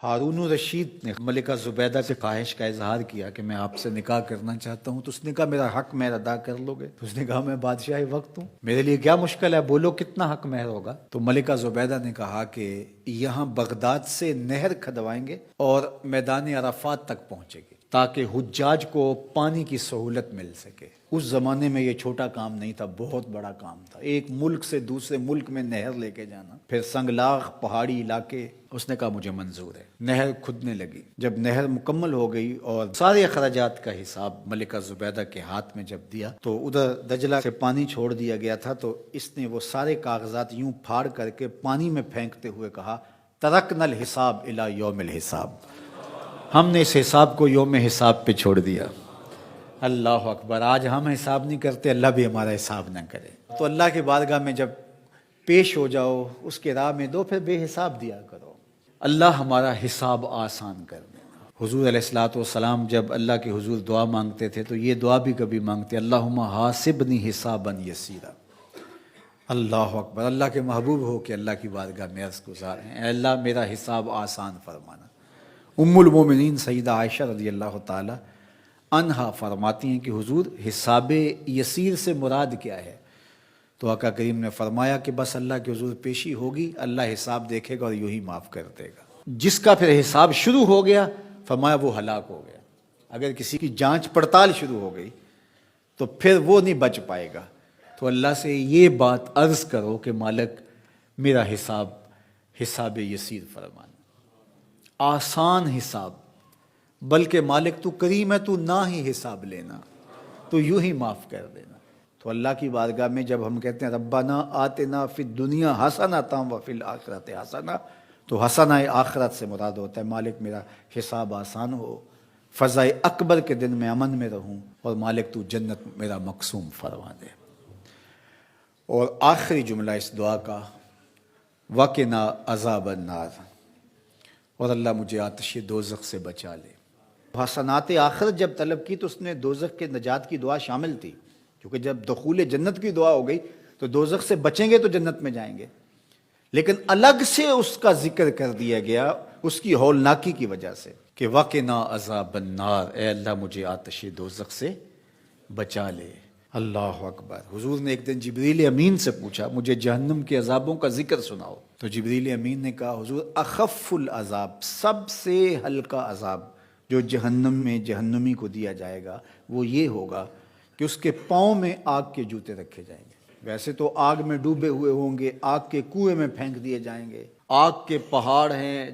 ہارون الرشید نے ملکہ زبیدہ سے خواہش کا اظہار کیا کہ میں آپ سے نکاح کرنا چاہتا ہوں، تو اس نے کہا میرا حق مہر ادا کر لو گے؟ تو اس نے کہا میں بادشاہ وقت ہوں، میرے لیے کیا مشکل ہے، بولو کتنا حق مہر ہوگا؟ تو ملکہ زبیدہ نے کہا کہ یہاں بغداد سے نہر کھدوائیں گے اور میدان عرفات تک پہنچے گی تاکہ حجاج کو پانی کی سہولت مل سکے۔ اس زمانے میں یہ چھوٹا کام نہیں تھا، بہت بڑا کام تھا، ایک ملک سے دوسرے ملک میں نہر لے کے جانا، پھر سنگلاخ پہاڑی علاقے۔ اس نے کہا مجھے منظور ہے۔ نہر کھدنے لگی، جب نہر مکمل ہو گئی اور سارے اخراجات کا حساب ملکہ زبیدہ کے ہاتھ میں جب دیا تو ادھر دجلہ سے پانی چھوڑ دیا گیا تھا، تو اس نے وہ سارے کاغذات یوں پھاڑ کر کے پانی میں پھینکتے ہوئے کہا ترکنا الحساب الی یوم الحساب، ہم نے اس حساب کو یوم حساب پہ چھوڑ دیا۔ اللہ اکبر! آج ہم حساب نہیں کرتے، اللہ بھی ہمارا حساب نہ کرے۔ تو اللہ کی بارگاہ میں جب پیش ہو جاؤ، اس کے راہ میں دو، پھر بے حساب دیا کرو، اللہ ہمارا حساب آسان کر دے۔ حضور علیہ الصلوۃ والسلام جب اللہ کے حضور دعا مانگتے تھے تو یہ دعا بھی کبھی مانگتے، اللہم حاسبنی حسابا یسیرا۔ اللہ اکبر! اللہ کے محبوب ہو کہ اللہ کی بارگاہ میں عرض گزار ہیں، اے اللہ میرا حساب آسان فرمانا۔ ام المومنین سیدہ عائشہ رضی اللہ تعالی عنہا فرماتی ہیں کہ حضور حساب یسیر سے مراد کیا ہے؟ تو آقا کریم نے فرمایا کہ بس اللہ کے حضور پیشی ہوگی، اللہ حساب دیکھے گا اور یوں ہی معاف کر دے گا۔ جس کا پھر حساب شروع ہو گیا فرمایا وہ ہلاک ہو گیا۔ اگر کسی کی جانچ پڑتال شروع ہو گئی تو پھر وہ نہیں بچ پائے گا۔ تو اللہ سے یہ بات عرض کرو کہ مالک میرا حساب یسیر فرمانا، آسان حساب، بلکہ مالک تو کریم ہے، تو نہ ہی حساب لینا، تو یوں ہی معاف کر دینا۔ تو اللہ کی بارگاہ میں جب ہم کہتے ہیں ربنا آتنا فی الدنیا حسنۃ وفی الآخرۃ حسنہ، تو حسنہ آخرت سے مراد ہوتا ہے مالک میرا حساب آسان ہو، فضا اکبر کے دن میں امن میں رہوں، اور مالک تو جنت میرا مقسوم فرما دے۔ اور آخری جملہ اس دعا کا وقنا عذاب النار، اور اللہ مجھے آتش دوزخ سے بچا لے۔ حسنات آخرت جب طلب کی تو اس نے دوزخ کے نجات کی دعا شامل تھی، کیونکہ جب دخول جنت کی دعا ہو گئی تو دوزخ سے بچیں گے تو جنت میں جائیں گے، لیکن الگ سے اس کا ذکر کر دیا گیا اس کی ہولناکی کی وجہ سے کہ وقنا عذاب النار، اے اللہ مجھے آتش دوزخ سے بچا لے۔ اللہ اکبر! حضور نے ایک دن جبریل امین سے پوچھا مجھے جہنم کے عذابوں کا ذکر سناؤ، تو جبریل امین نے کہا حضور اخف العذاب، سب سے ہلکا عذاب جو جہنم میں جہنمی کو دیا جائے گا وہ یہ ہوگا کہ اس کے پاؤں میں آگ کے جوتے رکھے جائیں گے۔ ویسے تو آگ میں ڈوبے ہوئے ہوں گے، آگ کے کنویں میں پھینک دیے جائیں گے، آگ کے پہاڑ ہیں،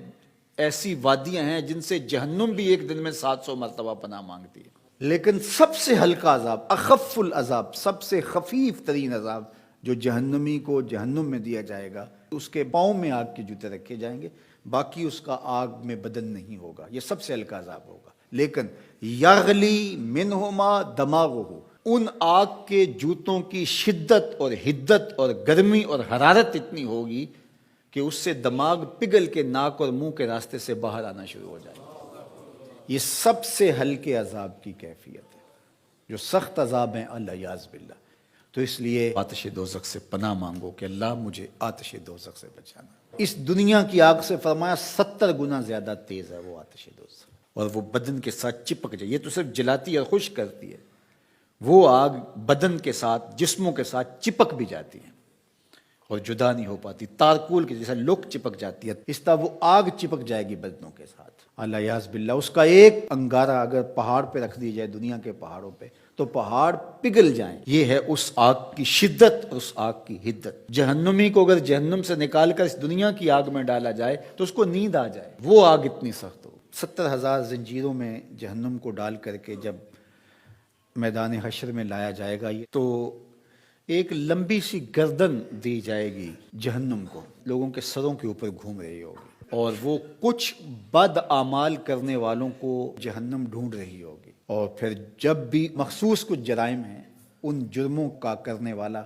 ایسی وادیاں ہیں جن سے جہنم بھی ایک دن میں 700 مرتبہ پناہ مانگتی ہے، لیکن سب سے ہلکا عذاب، اخف العذاب، سب سے خفیف ترین عذاب جو جہنمی کو جہنم میں دیا جائے گا، اس کے پاؤں میں آگ کے جوتے رکھے جائیں گے، باقی اس کا آگ میں بدن نہیں ہوگا، یہ سب سے ہلکا عذاب ہوگا۔ لیکن یغلی منہما دماغہ، ان آگ کے جوتوں کی شدت اور حدت اور گرمی اور حرارت اتنی ہوگی کہ اس سے دماغ پگھل کے ناک اور منہ کے راستے سے باہر آنا شروع ہو جائے گا۔ یہ سب سے ہلکے عذاب کی کیفیت ہے، جو سخت عذاب ہیں الیاذ باللہ۔ تو اس لیے آتش دوزخ سے پناہ مانگو کہ اللہ مجھے آتش دوزخ سے بچانا۔ اس دنیا کی آگ سے فرمایا 70 گنا زیادہ تیز ہے وہ آتش دوزخ، اور وہ بدن کے ساتھ چپک جائے، یہ تو صرف جلاتی اور خشک کرتی ہے، وہ آگ بدن کے ساتھ جسموں کے ساتھ چپک بھی جاتی ہے اور جدا نہیں ہو پاتی، تارکول کی جیسا لوک چپک جاتی ہے، اس طرح وہ آگ چپک جائے گی بدنوں کے ساتھ الیاذ باللہ۔ اس کا ایک انگارہ اگر پہاڑ پہ رکھ دی جائے، دنیا کے پہاڑوں پہ، تو پہاڑ پگھل جائیں۔ یہ ہے اس آگ کی شدت اور اس آگ کی حدت۔ جہنمی کو اگر جہنم سے نکال کر اس دنیا کی آگ میں ڈالا جائے تو اس کو نیند آ جائے، وہ آگ اتنی سخت ہو۔ 70,000 زنجیروں میں جہنم کو ڈال کر کے جب میدان حشر میں لایا جائے گا تو ایک لمبی سی گردن دی جائے گی جہنم کو، لوگوں کے سروں کے اوپر گھوم رہی ہوگی، اور وہ کچھ بد اعمال کرنے والوں کو جہنم ڈھونڈ رہی ہوگی، اور پھر جب بھی مخصوص کچھ جرائم ہیں ان جرموں کا کرنے والا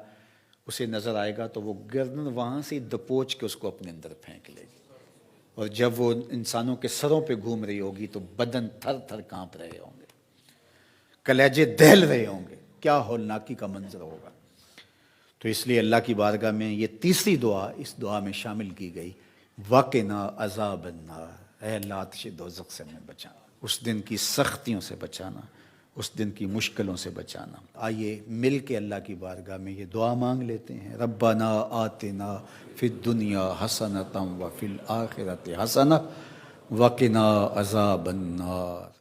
اسے نظر آئے گا تو وہ گردن وہاں سے دبوچ کے اس کو اپنے اندر پھینک لے گی، اور جب وہ انسانوں کے سروں پہ گھوم رہی ہوگی تو بدن تھر تھر کانپ رہے ہوں گے، کلیجے دہل رہے ہوں گے، کیا ہولناکی کا منظر ہوگا۔ تو اس لیے اللہ کی بارگاہ میں یہ تیسری دعا اس دعا میں شامل کی گئی، وقنا عذاب النار، اے اللہ آتش دوزخ سے ہمیں بچانا، اس دن کی سختیوں سے بچانا، اس دن کی مشکلوں سے بچانا۔ آئیے مل کے اللہ کی بارگاہ میں یہ دعا مانگ لیتے ہیں، ربنا آتنا فی الدنیا حسنۃ وفی الآخرۃ حسنۃ وقنا عذاب النار۔